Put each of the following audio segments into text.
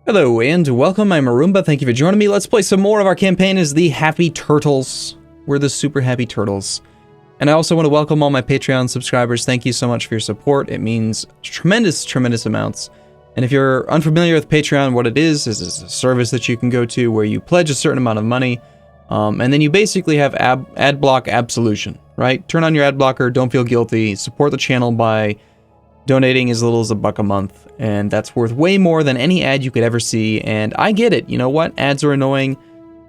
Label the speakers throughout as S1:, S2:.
S1: Hello and welcome, I'm Arumba, thank you for joining me. Let's play some more of our campaign as the Happy Turtles. We're the Super Happy Turtles. And I also want to welcome all my Patreon subscribers. Thank you so much for your support. It means tremendous amounts. And if you're unfamiliar with Patreon, what it is a service that you can go to where you pledge a certain amount of money, and then you basically have ad block absolution, right? Turn on your ad blocker, don't feel guilty, support the channel by donating as little as $1 a month, and that's worth way more than any ad you could ever see. And I get it. You know what? Ads are annoying.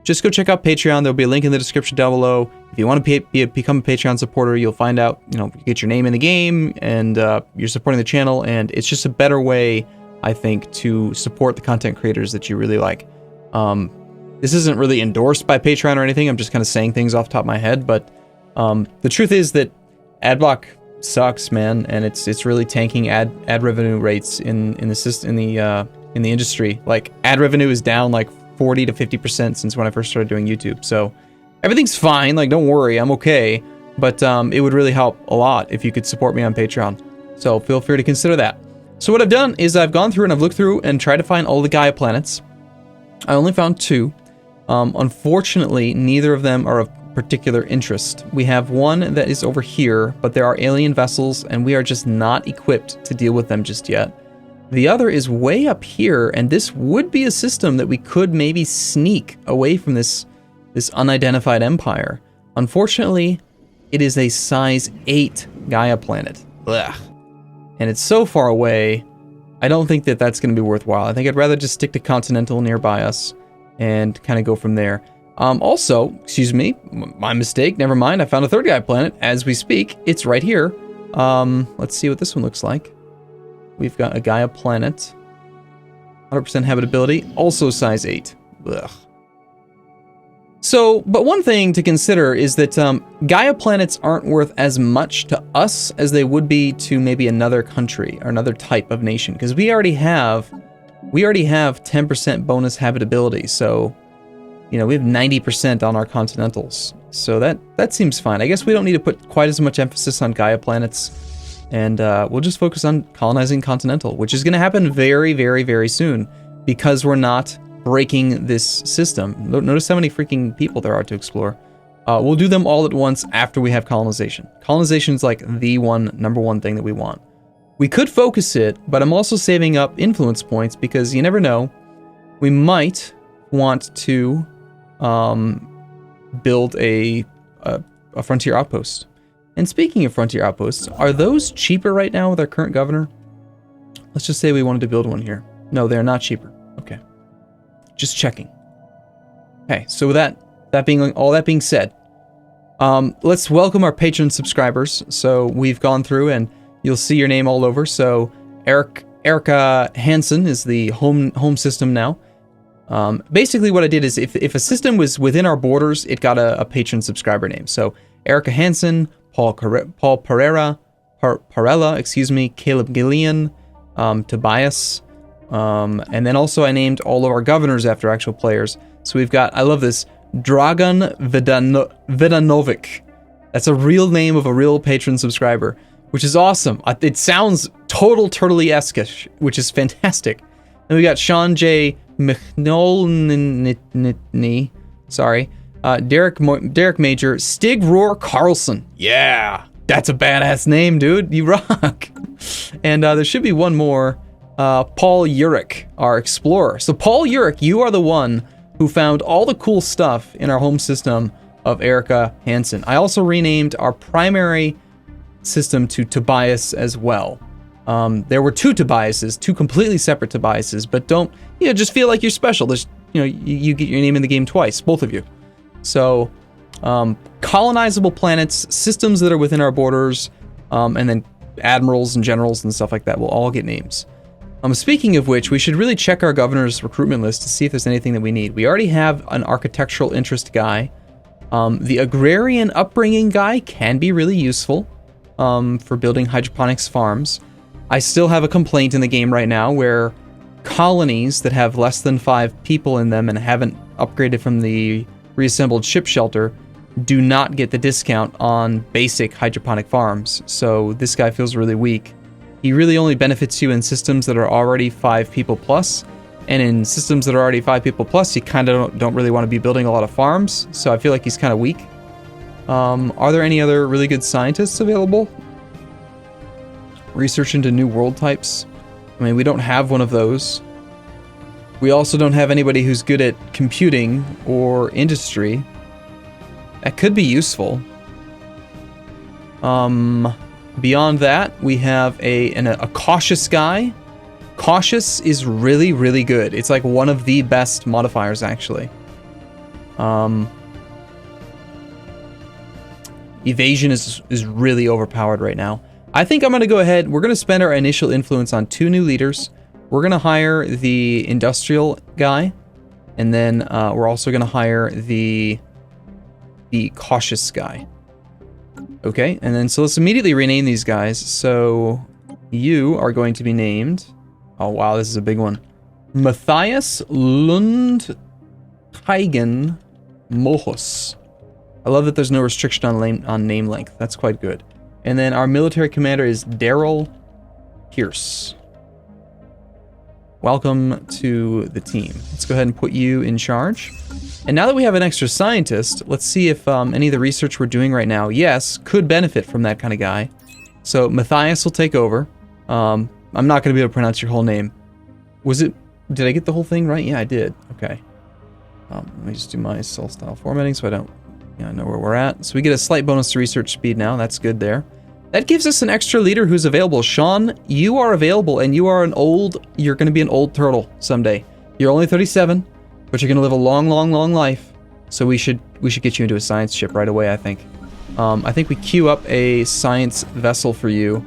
S1: Just go check out Patreon. There'll be a link in the description down below. If you want to become a Patreon supporter, you'll find out, you get your name in the game, and you're supporting the channel, and it's just a better way, I think, to support the content creators that you really like. This isn't really endorsed by Patreon or anything. I'm just kind of saying things off the top of my head, but the truth is that adblock sucks, man, and it's really tanking ad revenue rates in the industry. Like, ad revenue is down like 40 to 50% since when I first started doing YouTube. So everything's fine. Like, don't worry, I'm okay. But it would really help a lot if you could support me on Patreon. So feel free to consider that. So what I've done is I've gone through and I've looked through and tried to find all the Gaia planets. I only found 2. Unfortunately, neither of them are of particular interest. We have one that is over here, but there are alien vessels and we are just not equipped to deal with them just yet. The other is way up here, and this would be a system that we could maybe sneak away from this unidentified empire. Unfortunately, it is a size 8 Gaia planet. Ugh. And it's so far away, I don't think that that's going to be worthwhile. I think I'd rather just stick to continental nearby us and kind of go from there. Also, excuse me, my mistake, never mind, I found a 3rd Gaia planet as we speak. It's right here. Let's see what this one looks like. We've got a Gaia planet, 100% habitability, also size 8. Ugh. So, but one thing to consider is that Gaia planets aren't worth as much to us as they would be to maybe another country or another type of nation, because we already have 10% bonus habitability. So, we have 90% on our continentals. So that seems fine. I guess we don't need to put quite as much emphasis on Gaia planets, and we'll just focus on colonizing continental, which is going to happen very, very, very soon because we're not breaking this system. Notice how many freaking people there are to explore. We'll do them all at once after we have colonization. Colonization is like the number one thing that we want. We could focus it, but I'm also saving up influence points because you never know. We might want to build a frontier outpost. And speaking of frontier outposts, are those cheaper right now with our current governor? Let's just say we wanted to build one here. No, they're not cheaper. Okay. Just checking. Okay, so with all that being said, let's welcome our patron subscribers. So we've gone through and you'll see your name all over. So Erica Hansen is the home system now. Basically what I did is if a system was within our borders, it got a patron subscriber name. So Erica Hansen, Paul Parella, Caleb Gillian, Tobias, and then also I named all of our governors after actual players. So we've got, I love this, Dragan Vidanovic. That's a real name of a real patron subscriber, which is awesome. It sounds total Turtley-esque, which is fantastic. And we got Sean J. McNolnitney, sorry, Derek Major, Stig Roar Carlson. Yeah, that's a badass name, dude. You rock. And there should be one more, Paul Urich, our explorer. So Paul Urich, you are the one who found all the cool stuff in our home system of Erica Hansen. I also renamed our primary system to Tobias as well. There were 2 Tobiases, 2 completely separate Tobiases, but don't, just feel like you're special. There's, you get your name in the game twice, both of you. So, colonizable planets, systems that are within our borders, and then admirals and generals and stuff like that will all get names. Speaking of which, we should really check our governor's recruitment list to see if there's anything that we need. We already have an architectural interest guy. The agrarian upbringing guy can be really useful for building hydroponics farms. I still have a complaint in the game right now where colonies that have less than 5 people in them and haven't upgraded from the reassembled ship shelter do not get the discount on basic hydroponic farms. So this guy feels really weak. He really only benefits you in systems that are already 5 people plus, And in systems that are already 5 people plus, you kind of don't really want to be building a lot of farms. So I feel like he's kind of weak. Are there any other really good scientists available? Research into new world types. I mean, we don't have one of those. We also don't have anybody who's good at computing or industry. That could be useful. Beyond that, we have a cautious guy. Cautious is really, really good. It's like one of the best modifiers, actually. Evasion is really overpowered right now. I think I'm going to go ahead. We're going to spend our initial influence on 2 new leaders. We're going to hire the industrial guy. And then we're also going to hire the cautious guy. Okay, and then so let's immediately rename these guys. So you are going to be named... Oh, wow, this is a big one. Matthias Lundheigen Mohus. I love that there's no restriction on name length. That's quite good. And then our military commander is Daryl Pierce. Welcome to the team. Let's go ahead and put you in charge. And now that we have an extra scientist, let's see if any of the research we're doing right now, yes, could benefit from that kind of guy. So Matthias will take over. I'm not going to be able to pronounce your whole name. Did I get the whole thing right? Yeah, I did. Okay. Let me just do my cell style formatting so I don't know where we're at. So we get a slight bonus to research speed now. That's good there. That gives us an extra leader who's available. Sean, you are available, and you're going to be an old turtle someday. You're only 37, but you're going to live a long, long, long life. So we should get you into a science ship right away, I think. I think we queue up a science vessel for you.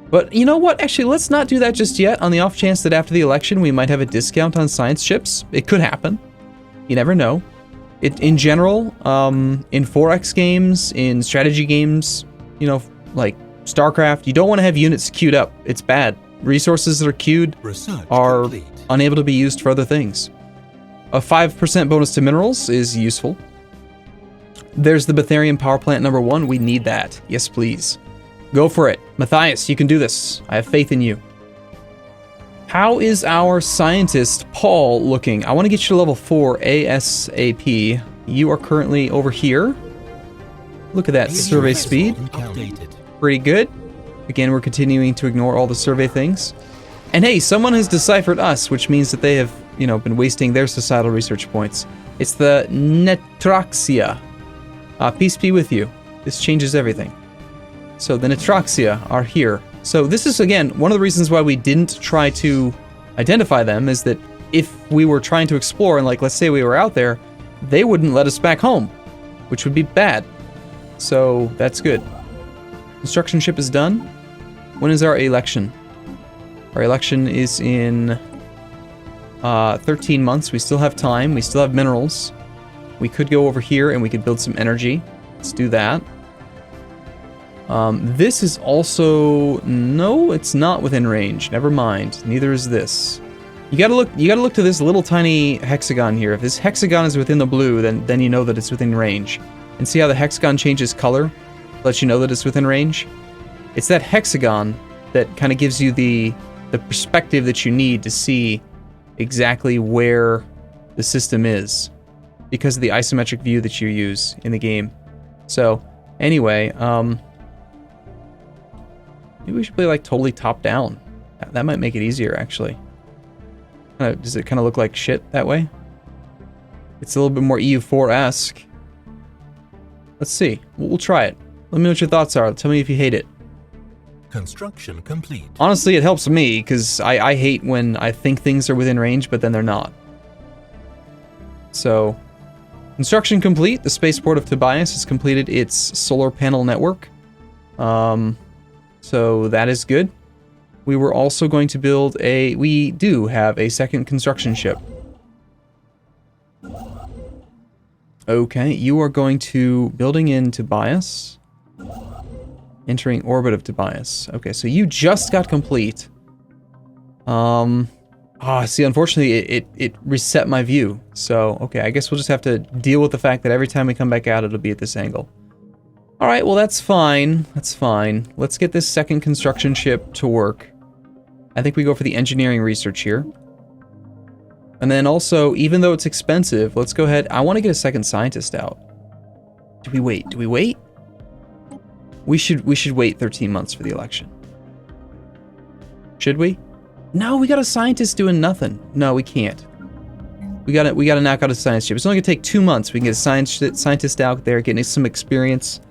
S1: But you know what? Actually, let's not do that just yet. On the off chance that after the election we might have a discount on science ships. It could happen. You never know. In general, in 4X games, in strategy games, like StarCraft, you don't want to have units queued up. It's bad. Resources that are queued are unable to be used for other things. A 5% bonus to minerals is useful. There's the Betharian power plant number 1. We need that. Yes, please. Go for it. Matthias, you can do this. I have faith in you. How is our scientist, Paul, looking? I want to get you to level 4 ASAP. You are currently over here. Look at that survey speed. Pretty good. Again, we're continuing to ignore all the survey things. And hey, someone has deciphered us, which means that they have, been wasting their societal research points. It's the Netraxia. Peace be with you. This changes everything. So the Netraxia are here. So this is, again, one of the reasons why we didn't try to identify them, is that if we were trying to explore, and let's say we were out there, they wouldn't let us back home, which would be bad. So that's good. Construction ship is done. When is our election? Our election is in 13 months. We still have time. We still have minerals. We could go over here and we could build some energy. Let's do that. This is also... No, it's not within range. Never mind. Neither is this. You gotta look to this little tiny hexagon here. If this hexagon is within the blue, then you know that it's within range. And see how the hexagon changes color? Lets you know that it's within range? It's that hexagon that kind of gives you the perspective that you need to see exactly where the system is, because of the isometric view that you use in the game. So, anyway, maybe we should play totally top down. That might make it easier, actually. Does it kind of look like shit that way? It's a little bit more EU4-esque. Let's see. We'll try it. Let me know what your thoughts are. Tell me if you hate it.
S2: Construction complete.
S1: Honestly, it helps me, because I hate when I think things are within range, but then they're not. So, construction complete. The spaceport of Tobias has completed its solar panel network. So that is good. We were also going to build we do have a second construction ship. Okay, you are going to building in Tobias. Entering orbit of Tobias. Okay, so you just got complete. See, unfortunately, it reset my view. So, okay, I guess we'll just have to deal with the fact that every time we come back out, it'll be at this angle. Alright, well that's fine. That's fine. Let's get this second construction ship to work. I think we go for the engineering research here. And then also, even though it's expensive, let's go ahead. I want to get a second scientist out. Do we wait? Do we wait? We should wait 13 months for the election. Should we? No, we got a scientist doing nothing. No, we can't. We gotta knock out a science ship. It's only gonna take 2 months. We can get a scientist out there, getting some experience.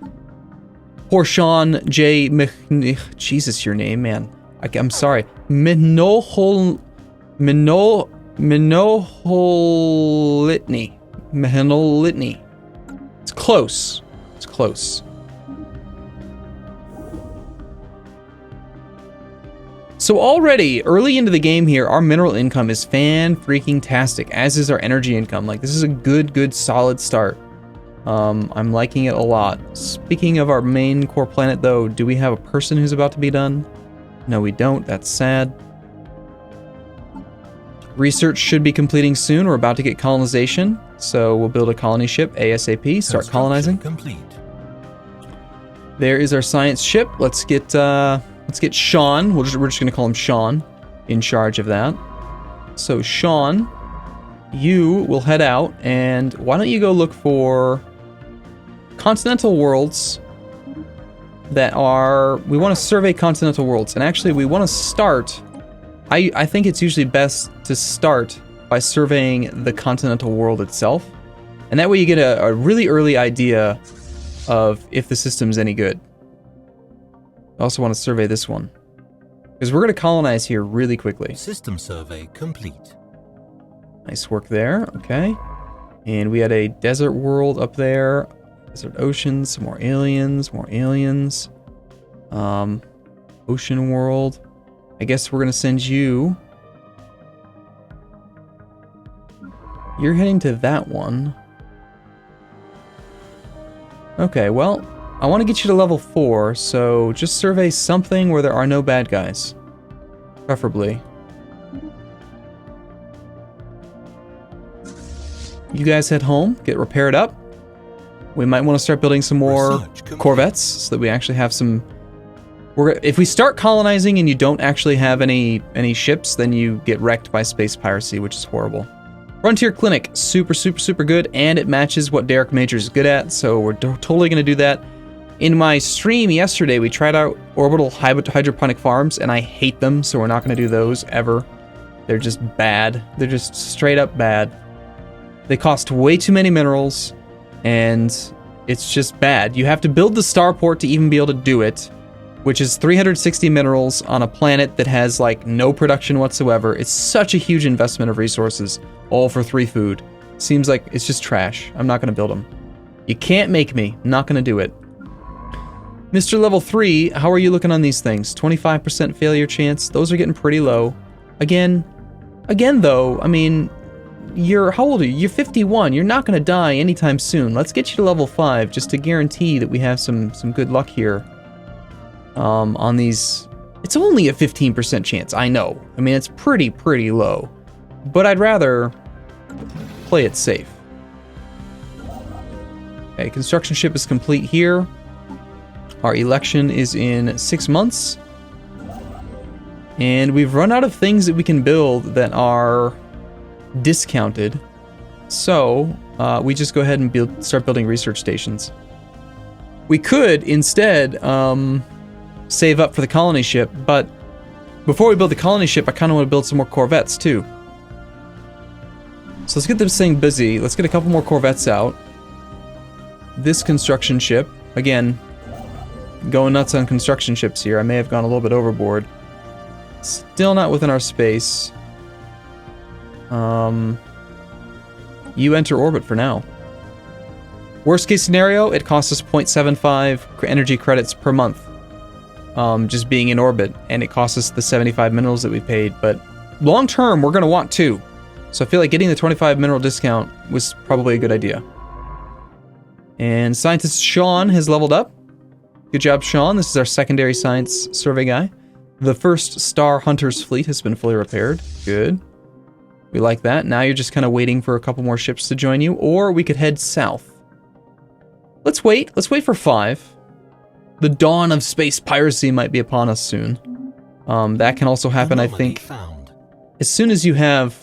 S1: Poor Sean J. Jesus, your name, man. I'm sorry. Minoholitny. It's close. It's close. So already, early into the game here, our mineral income is fan-freaking-tastic, as is our energy income. Like, this is a good, solid start. I'm liking it a lot. Speaking of our main core planet, though, do we have a person who's about to be done? No, we don't. That's sad. Research should be completing soon. We're about to get colonization, so we'll build a colony ship ASAP. Start colonizing.
S2: Complete.
S1: There is our science ship. Let's get Sean. We're just gonna call him Sean, in charge of that. So Sean, you will head out, and why don't you go look for continental worlds that are. We want to survey continental worlds, and actually we want to start. I think it's usually best to start by surveying the continental world itself, and that way you get a really early idea of if the system's any good. I also want to survey this one, because we're going to colonize here really quickly.
S2: System survey complete.
S1: Nice work there, okay. And we had a desert world up there, desert oceans, some more aliens, ocean world. I guess we're going to send you. You're heading to that one. Okay, well, I want to get you to level 4, so just survey something where there are no bad guys. Preferably. You guys head home, get repaired up. We might want to start building some more corvettes so that we actually have some. If we start colonizing and you don't actually have any ships, then you get wrecked by space piracy, which is horrible. Frontier Clinic, super good, and it matches what Derek Major is good at, so we're totally going to do that. In my stream yesterday, we tried out orbital hydroponic farms, and I hate them, so we're not going to do those ever. They're just bad. They're just straight up bad. They cost way too many minerals, and it's just bad. You have to build the starport to even be able to do it, which is 360 minerals on a planet that has like no production whatsoever. It's such a huge investment of resources, all for 3 food. Seems like it's just trash. I'm not going to build them. You can't make me. I'm not going to do it. Mr. Level 3, how are you looking on these things? 25% failure chance. Those are getting pretty low. Again though, I mean, how old are you? You're 51. You're not going to die anytime soon. Let's get you to level 5 just to guarantee that we have some good luck here. On these, it's only a 15% chance. I know. I mean, it's pretty low, but I'd rather play it safe. Okay, construction ship is complete here. Our election is in 6 months, and we've run out of things that we can build that are discounted. So we just go ahead and start building research stations. We could instead save up for the colony ship, but before we build the colony ship, I kind of want to build some more corvettes too. So let's get this thing busy. Let's get a couple more corvettes out. This construction ship, again, going nuts on construction ships here. I may have gone a little bit overboard. Still not within our space. You enter orbit for now. Worst case scenario, it costs us 0.75 energy credits per month. Just being in orbit, and it costs us the 75 minerals that we paid, but long term we're going to want 2. So I feel like getting the 25 mineral discount was probably a good idea. And scientist Sean has leveled up. Good job, Sean. This is our secondary science survey guy. The first Star Hunters fleet has been fully repaired. Good. We like that. Now you're just kind of waiting for a couple more ships to join you, or we could head south. Let's wait. Let's wait for 5. The dawn of space piracy might be upon us soon. That can also happen, I think, as soon as you have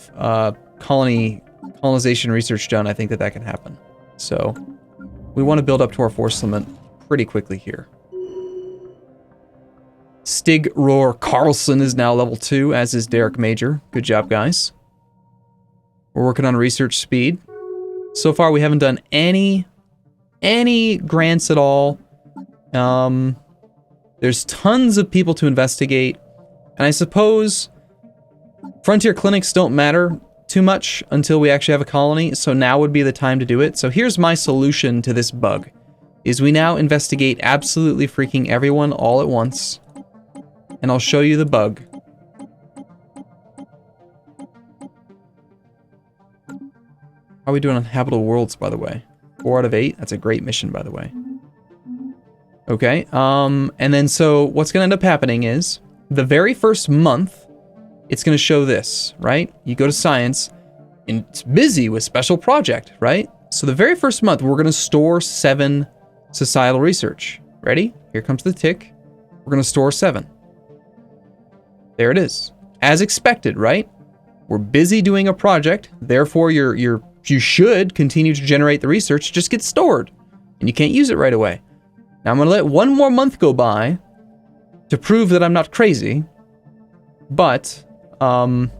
S1: colonization research done, I think that can happen. So we want to build up to our force limit pretty quickly here. Stig Roar Carlson is now level 2, as is Derek Major. Good job, guys. We're working on research speed. So far, we haven't done any grants at all. There's tons of people to investigate. And I suppose frontier clinics don't matter too much until we actually have a colony, so now would be the time to do it. So here's my solution to this bug, is we now investigate absolutely freaking everyone all at once. And I'll show you the bug. How are we doing on habitable worlds, by the way? 4 out of 8? That's a great mission, by the way. Okay, and then so what's going to end up happening is, the very first month, it's going to show this, right? You go to science, and it's busy with special project, right? So the very first month, we're going to store 7 societal research. Ready? Here comes the tick. We're going to store 7. There it is. As expected, right? We're busy doing a project, therefore you should continue to generate the research, just get stored, and you can't use it right away. Now I'm going to let 1 more month go by to prove that I'm not crazy, but then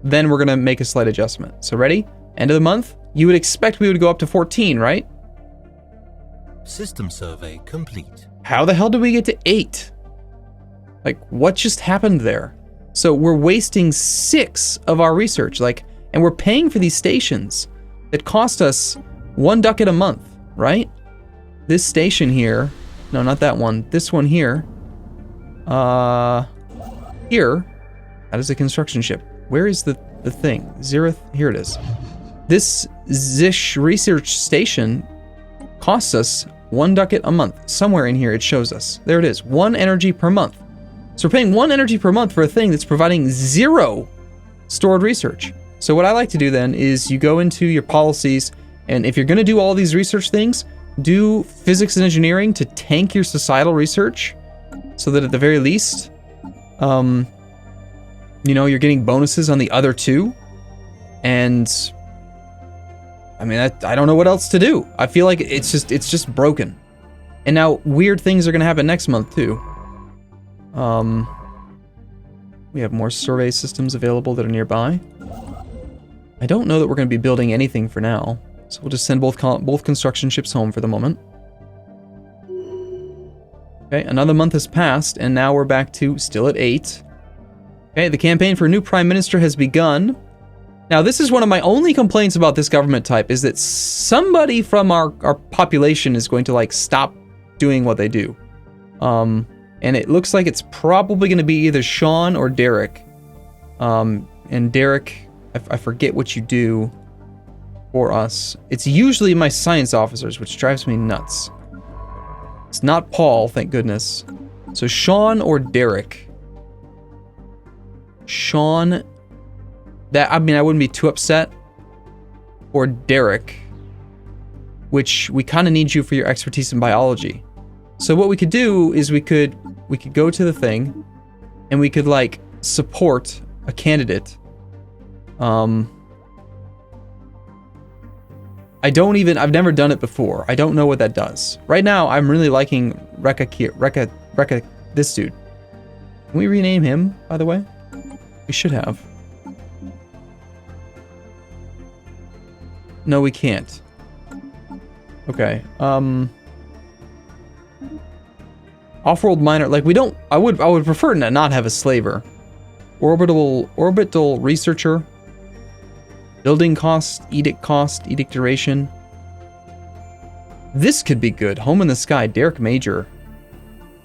S1: we're going to make a slight adjustment. So ready? End of the month, you would expect we would go up to 14, right?
S2: System survey complete.
S1: How the hell did we get to 8? Like, what just happened there? So we're wasting 6 of our research, and we're paying for these stations that cost us 1 ducat a month, right? This station here, no, not that one, this one here, here, that is a construction ship. Where is the thing? Zereth, here it is. This Zish research station costs us 1 ducat a month. Somewhere in here it shows us. There it is, 1 energy per month. So we're paying 1 energy per month for a thing that's providing 0 stored research. So what I like to do then is you go into your policies, and if you're going to do all these research things, do physics and engineering to tank your societal research, so that at the very least, you know, you're getting bonuses on the other 2. And I mean, I don't know what else to do. I feel like it's just broken. And now weird things are going to happen next month too. We have more survey systems available that are nearby. I don't know that we're going to be building anything for now, so we'll just send both construction ships home for the moment. Okay, another month has passed, and now we're back to still at 8. Okay, the campaign for a new prime minister has begun. Now, this is one of my only complaints about this government type, is that somebody from our population is going to, stop doing what they do. And it looks like it's probably going to be either Sean or Derek. And Derek, I forget what you do for us. It's usually my science officers, which drives me nuts. It's not Paul, thank goodness. So Sean or Derek. Sean, I wouldn't be too upset. Or Derek, which we kind of need you for your expertise in biology. So what we could do is we could go to the thing, and we could support a candidate. I've never done it before. I don't know what that does. Right now, I'm really liking Rekka, this dude. Can we rename him, by the way? We should have. No, we can't. Okay, off-world miner, I would prefer to not have a slaver. Orbital researcher. Building cost, edict duration. This could be good. Home in the sky, Derek Major.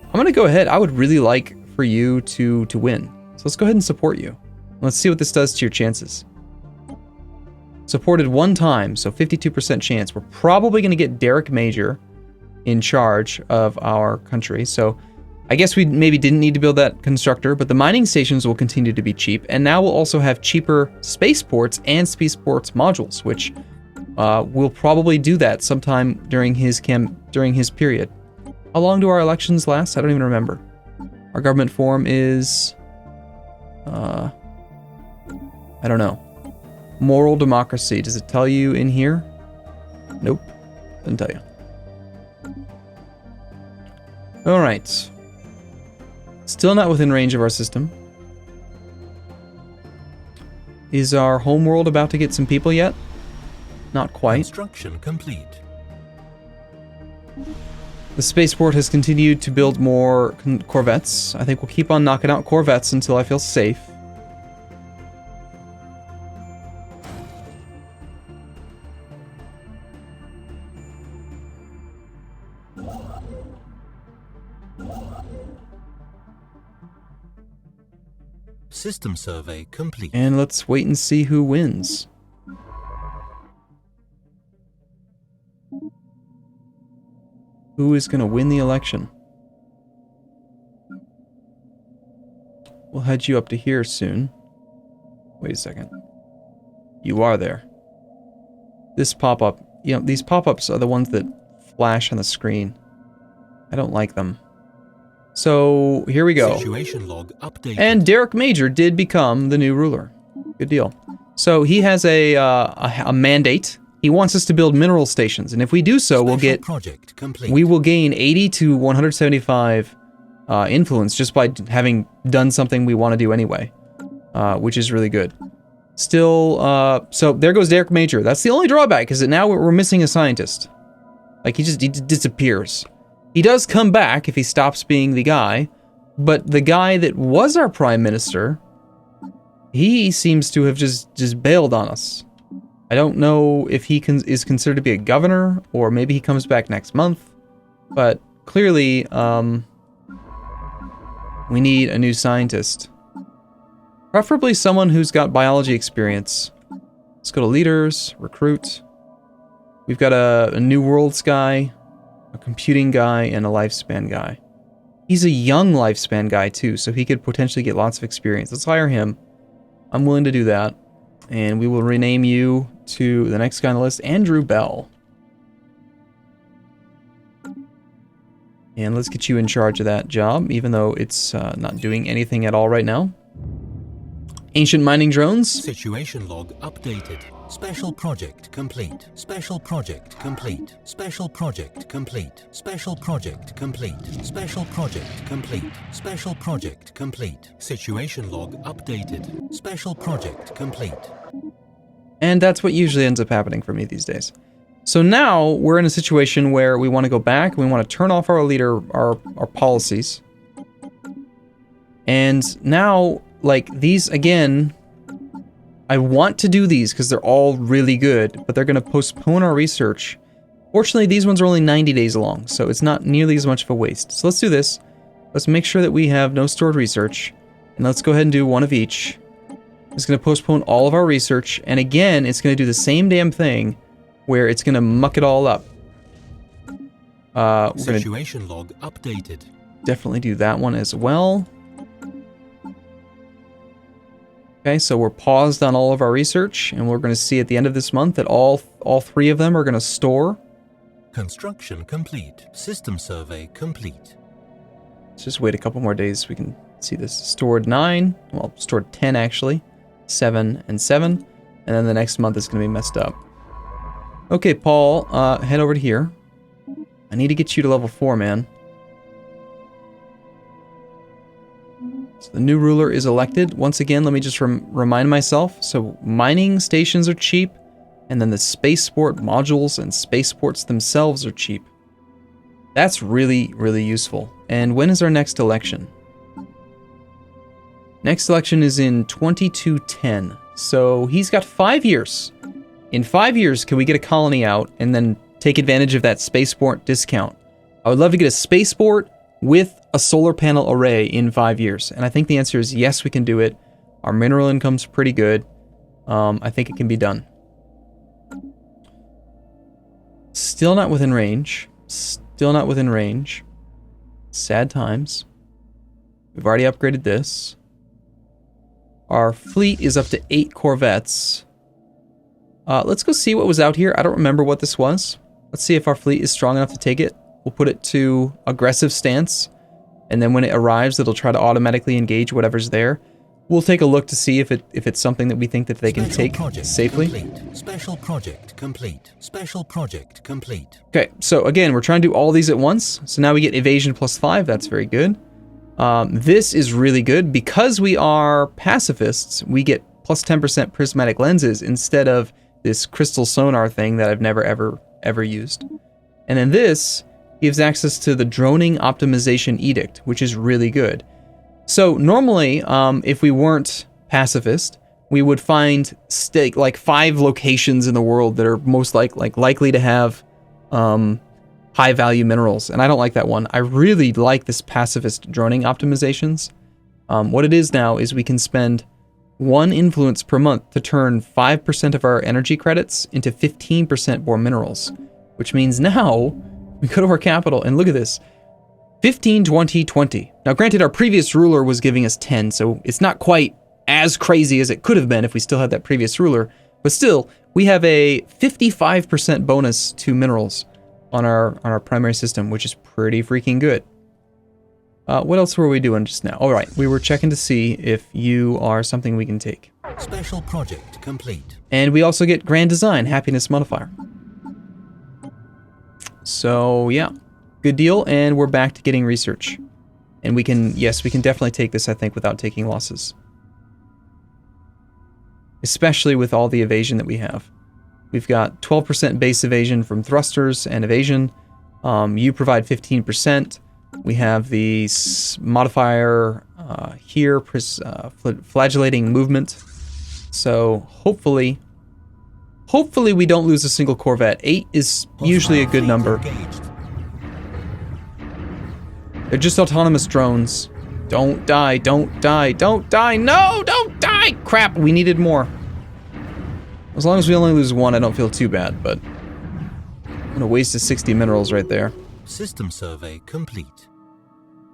S1: I'm gonna go ahead. I would really like for you to win. So let's go ahead and support you. Let's see what this does to your chances. Supported 1 time, so 52% chance. We're probably gonna get Derek Major in charge of our country. So I guess we maybe didn't need to build that constructor, but the mining stations will continue to be cheap. And now we'll also have cheaper spaceports and spaceports modules, which we'll probably do that sometime during his period. How long do our elections last? I don't even remember. Our government form is, I don't know. Moral democracy. Does it tell you in here? Nope. Doesn't tell you. Alright. Still not within range of our system. Is our homeworld about to get some people yet? Not quite.
S2: Construction complete.
S1: The spaceport has continued to build more corvettes. I think we'll keep on knocking out corvettes until I feel safe.
S2: System survey complete.
S1: And let's wait and see who wins. Who is going to win the election? We'll head you up to here soon. Wait a second. You are there. This pop-up, you know, these pop-ups are the ones that flash on the screen. I don't like them. So, here we go.
S2: Situation log updated.
S1: And Derek Major did become the new ruler. Good deal. So, he has a mandate. He wants us to build mineral stations, and if we do so, we'll get...
S2: project complete.
S1: We will gain 80 to 175 influence just by having done something we want to do anyway, which is really good. Still, so there goes Derek Major. That's the only drawback, is that now we're missing a scientist. Like, he disappears. He does come back if he stops being the guy, but the guy that was our prime minister, he seems to have just bailed on us. I don't know if he is considered to be a governor, or maybe he comes back next month, but clearly, we need a new scientist. Preferably someone who's got biology experience. Let's go to leaders, recruit. We've got a New Worlds guy, a computing guy, and a lifespan guy. He's a young lifespan guy too, so he could potentially get lots of experience. Let's hire him. I'm willing to do that. And we will rename you to the next guy on the list, Andrew Bell. And let's get you in charge of that job, even though it's not doing anything at all right now. Ancient mining drones.
S2: Situation log updated. Special project complete. Special project complete. Special project complete. Special project complete. Special project complete. Special project complete. Situation log updated. Special project complete.
S1: And that's what usually ends up happening for me these days. So now we're in a situation where we want to go back, we want to turn off our leader, our policies. And now, like, these, again, I want to do these because they're all really good, but they're going to postpone our research. Fortunately, these ones are only 90 days long, so it's not nearly as much of a waste. So let's do this. Let's make sure that we have no stored research, and let's go ahead and do one of each. It's going to postpone all of our research, and again, it's going to do the same damn thing, where it's going to muck it all up.
S2: Situation log updated.
S1: Definitely do that one as well. Okay, so we're paused on all of our research, and we're going to see at the end of this month that all three of them are going to store.
S2: Construction complete. System survey complete.
S1: Let's just wait a couple more days so we can see this. Stored 9, well, stored 10 actually, 7 and 7, and then the next month is going to be messed up. Okay, Paul, head over to here. I need to get you to level 4, man. So the new ruler is elected. Once again, let me just remind myself. So mining stations are cheap, and then the spaceport modules and spaceports themselves are cheap. That's really, really useful. And when is our next election? Next election is in 2210. So he's got 5 years. In 5 years, can we get a colony out and then take advantage of that spaceport discount? I would love to get a spaceport with a solar panel array in 5 years. And I think the answer is yes, we can do it. Our mineral income's pretty good. I think it can be done. Still not within range. Still not within range. Sad times. We've already upgraded this. Our fleet is up to 8 corvettes. Let's go see what was out here. I don't remember what this was. Let's see if our fleet is strong enough to take it. We'll put it to aggressive stance. And then when it arrives, it'll try to automatically engage whatever's there. We'll take a look to see if it's something that we think that they can take safely.
S2: Complete. Special project complete. Special project complete.
S1: Okay, so again, we're trying to do all these at once. So now we get evasion +5. That's very good. This is really good. Because we are pacifists, we get plus 10% prismatic lenses instead of this crystal sonar thing that I've never, ever used. And then this gives access to the droning optimization edict, which is really good. So normally, if we weren't pacifist, we would find like 5 locations in the world that are most likely to have high value minerals, and I don't like that one. I really like this pacifist droning optimizations. What it is now is we can spend 1 influence per month to turn 5% of our energy credits into 15% more minerals, which means now we go to our capital and look at this. 15, 20, 20. Now granted, our previous ruler was giving us 10, so it's not quite as crazy as it could have been if we still had that previous ruler, but still, we have a 55% bonus to minerals on our primary system, which is pretty freaking good. What else were we doing just now? All right, we were checking to see if you are something we can take.
S2: Special project complete.
S1: And we also get grand design, happiness modifier. So yeah, good deal, and we're back to getting research. And we can definitely take this, I think, without taking losses. Especially with all the evasion that we have. We've got 12% base evasion from thrusters and evasion. You provide 15%. We have the modifier here, flagellating movement. So hopefully we don't lose a single corvette. 8 is usually a good number. They're just autonomous drones. Don't die, don't die, don't die. No, don't die! Crap, we needed more. As long as we only lose 1, I don't feel too bad, but I'm gonna waste a 60 minerals right there.
S2: System survey complete.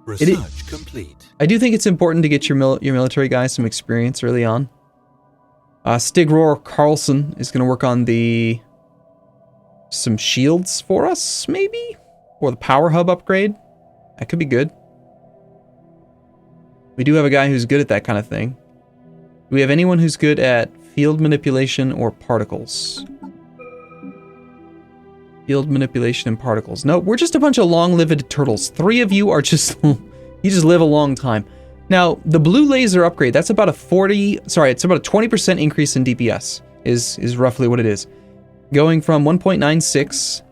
S2: Research complete.
S1: I do think it's important to get your military guys some experience early on. Stigroor Carlson is gonna work on some shields for us, maybe? Or the power hub upgrade. That could be good. We do have a guy who's good at that kind of thing. Do we have anyone who's good at field manipulation or particles? Field manipulation and particles. No, we're just a bunch of long-lived turtles. 3 of you are just... you just live a long time. Now, the blue laser upgrade, that's about it's about a 20% increase in DPS, is roughly what it is. Going from 1.96,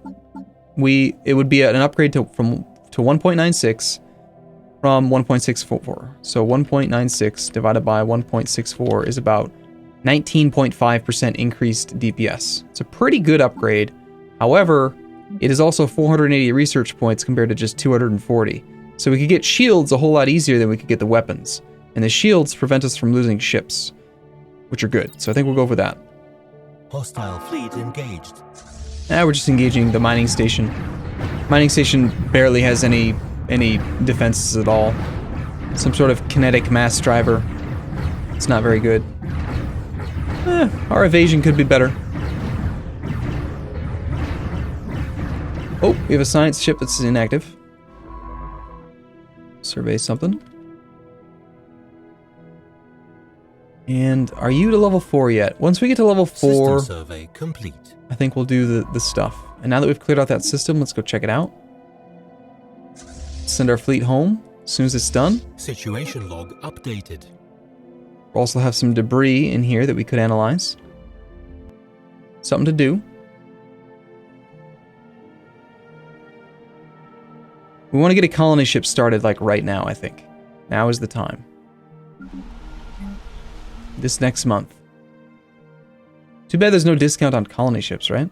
S1: it would be an upgrade to 1.96 from 1.64. So 1.96 divided by 1.64 is about 19.5% increased DPS. It's a pretty good upgrade. However, it is also 480 research points compared to just 240. So we could get shields a whole lot easier than we could get the weapons. And the shields prevent us from losing ships, which are good. So I think we'll go for that.
S2: Hostile fleet engaged.
S1: Now we're just engaging the mining station. Mining station barely has any defenses at all. Some sort of kinetic mass driver. It's not very good. Our evasion could be better. Oh, we have a science ship that's inactive. Survey something. And are you to level 4 yet? Once we get to level 4,
S2: System survey complete.
S1: I think we'll do the stuff. And now that we've cleared out that system, let's go check it out. Send our fleet home as soon as it's done.
S2: Situation log updated.
S1: We'll also have some debris in here that we could analyze. Something to do. We want to get a colony ship started like right now, I think. Now is the time. This next month. Too bad there's no discount on colony ships, right?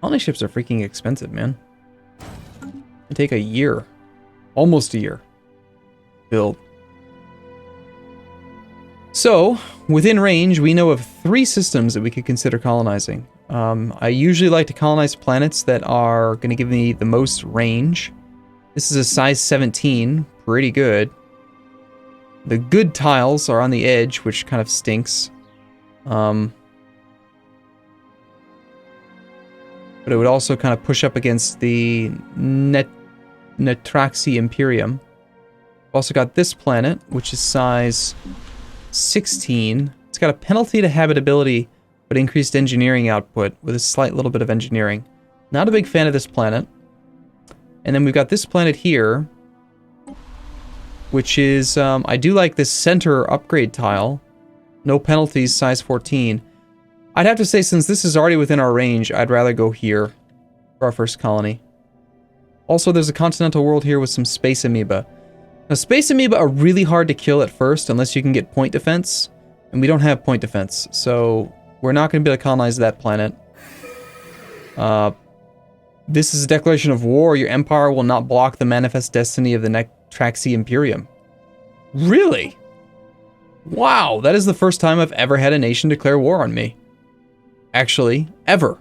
S1: Colony ships are freaking expensive, man. It take a year. Almost a year. Build. So, within range, we know of 3 systems that we could consider colonizing. I usually like to colonize planets that are going to give me the most range. This is a size 17, pretty good. The good tiles are on the edge, which kind of stinks. But it would also kind of push up against the Netraxi Imperium. Also got this planet, which is size 16. It's got a penalty to habitability, but increased engineering output with a slight little bit of engineering. Not a big fan of this planet. And then we've got this planet here, which is, I do like this center upgrade tile. No penalties, size 14. I'd have to say, since this is already within our range, I'd rather go here for our first colony. Also, there's a continental world here with some space amoeba. Now, space amoeba are really hard to kill at first unless you can get point defense, and we don't have point defense, so we're not going to be able to colonize that planet. This is a declaration of war. Your empire will not block the manifest destiny of the Nectraxi Imperium. Really? Wow, that is the first time I've ever had a nation declare war on me. Actually, ever.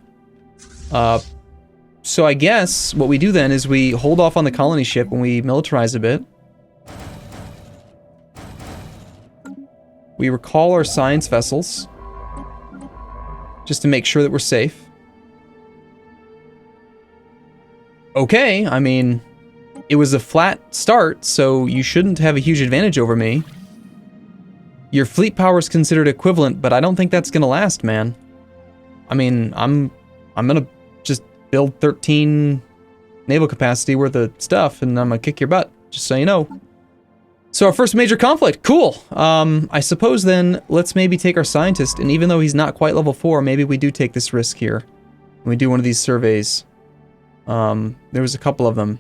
S1: So I guess what we do then is we hold off on the colony ship when we militarize a bit. We recall our science vessels, just to make sure that we're safe. Okay, I mean, it was a flat start, so you shouldn't have a huge advantage over me. Your fleet power is considered equivalent, but I don't think that's gonna last, man. I mean, I'm gonna just build 13 naval capacity worth of stuff, and I'm gonna kick your butt, just so you know. So our first major conflict, cool. I suppose then, let's maybe take our scientist, and even though he's not quite level 4, maybe we do take this risk here. When we do one of these surveys. There was a couple of them.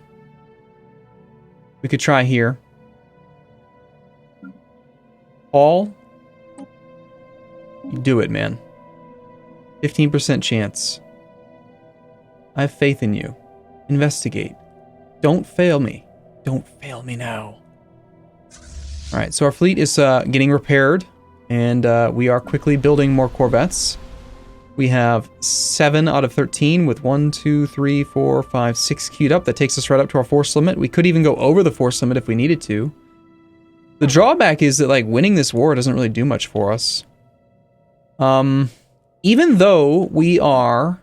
S1: We could try here. Paul, you do it, man. 15% chance. I have faith in you. Investigate. Don't fail me. Don't fail me now. Alright, so our fleet is getting repaired, and we are quickly building more corvettes. We have 7 out of 13 with 1, 2, 3, 4, 5, 6 queued up. That takes us right up to our force limit. We could even go over the force limit if we needed to. The drawback is that, like, winning this war doesn't really do much for us. Even though we are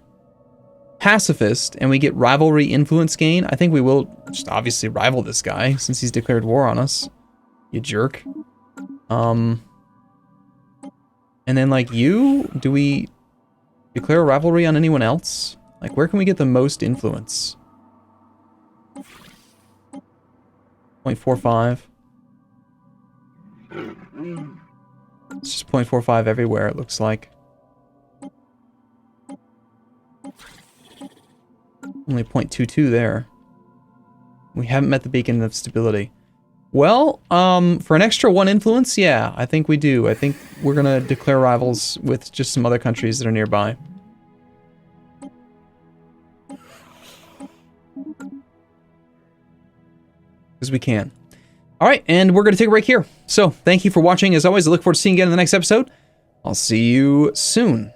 S1: pacifist and we get rivalry influence gain, I think we will just obviously rival this guy since he's declared war on us. You jerk. And then, like, do we declare a rivalry on anyone else? Like, where can we get the most influence? 0.45. It's just 0.45 everywhere, it looks like. Only 0.22 there. We haven't met the beacon of stability. Well, for an extra 1 influence, yeah, I think we do. I think we're gonna declare rivals with just some other countries that are nearby. Because we can. Alright, and we're gonna take a break here. So, thank you for watching. As always, I look forward to seeing you again in the next episode. I'll see you soon.